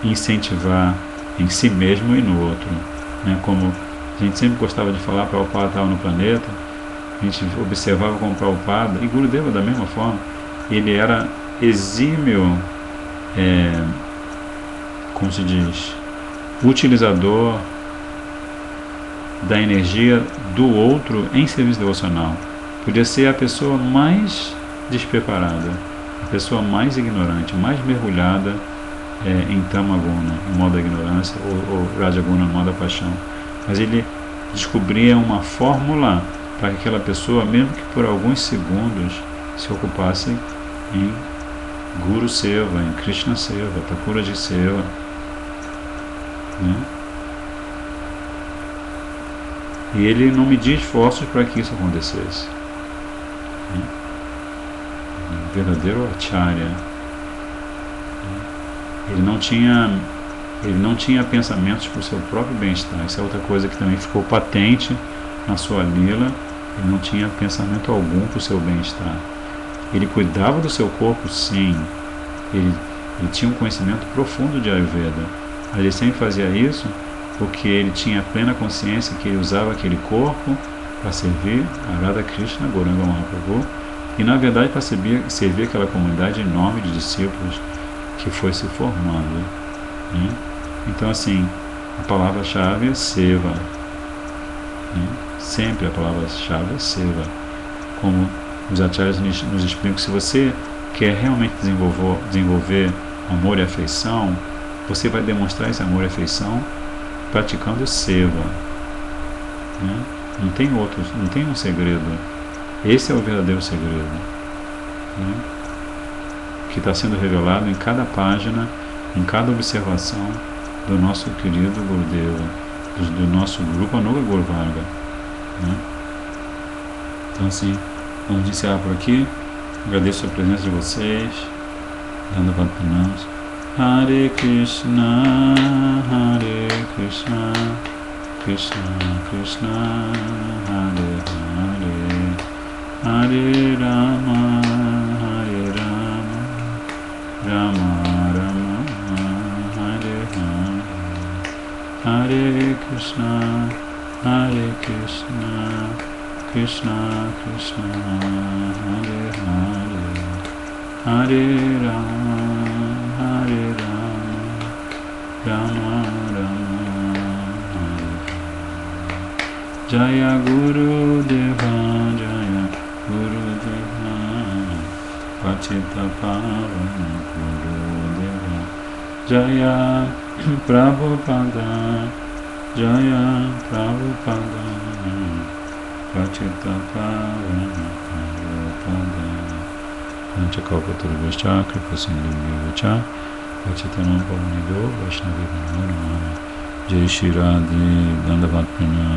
incentivar em si mesmo e no outro, né? Como a gente sempre gostava de falar, Prabhupada estava no planeta, a gente observava como Prabhupada, e Gurudeva da mesma forma, ele era exímio, como se diz, utilizador da energia do outro em serviço devocional. Podia ser a pessoa mais despreparada, a pessoa mais ignorante, mais mergulhada em Tamaguna, em modo da ignorância, ou Rajaguna, em modo da paixão. Mas ele descobria uma fórmula para que aquela pessoa, mesmo que por alguns segundos, se ocupasse em Guru Seva, em Krishna Seva, Thakura de Seva, né? E ele não media esforços para que isso acontecesse, né? Um verdadeiro acharya. Ele não tinha pensamentos para o seu próprio bem-estar. Isso é outra coisa que também ficou patente na sua lila. Ele não tinha pensamento algum para o seu bem-estar. Ele cuidava do seu corpo, sim. Ele tinha um conhecimento profundo de Ayurveda. Mas ele sempre fazia isso porque ele tinha plena consciência que ele usava aquele corpo para servir a Radha Krishna, Gauranga Mahaprabhu, e na verdade para servir aquela comunidade enorme de discípulos que foi se formando, né? Então, assim, a palavra-chave é Seva, né? Sempre a palavra-chave é Seva. Como os acharyas nos explicam, se você quer realmente desenvolver amor e afeição, você vai demonstrar esse amor e afeição praticando Seva, né? Não tem outro, não tem um segredo. Esse é o verdadeiro segredo, né? Que está sendo revelado em cada página, em cada observação do nosso querido Gurudeva, do nosso grupo Anuga Gurvarga, né? Então, assim, vamos encerrar por aqui. Agradeço a presença de vocês, dando pranams. Hare Krishna, Krishna Krishna, Hare Hare, Hare Rama, Rama Rama, Hare Hare, Hare Krishna, Krishna Krishna, Hare Hare, Hare Rama, Rama Rama, Hare Hare. Jaya Guru Deva, Jaya Guru Deva, Pachita Pavana Gurudeva, Jaya Prabhupada, Jaya Prabhupada, Pachita Pavana Gurudeva, Panchakalpataruvascha, Kripasindhu-vyavacha, Pachitanam Pavanebhyo, Vaishnavi Namo Namah. Jai Shri Radhe, Dandavat Pranam.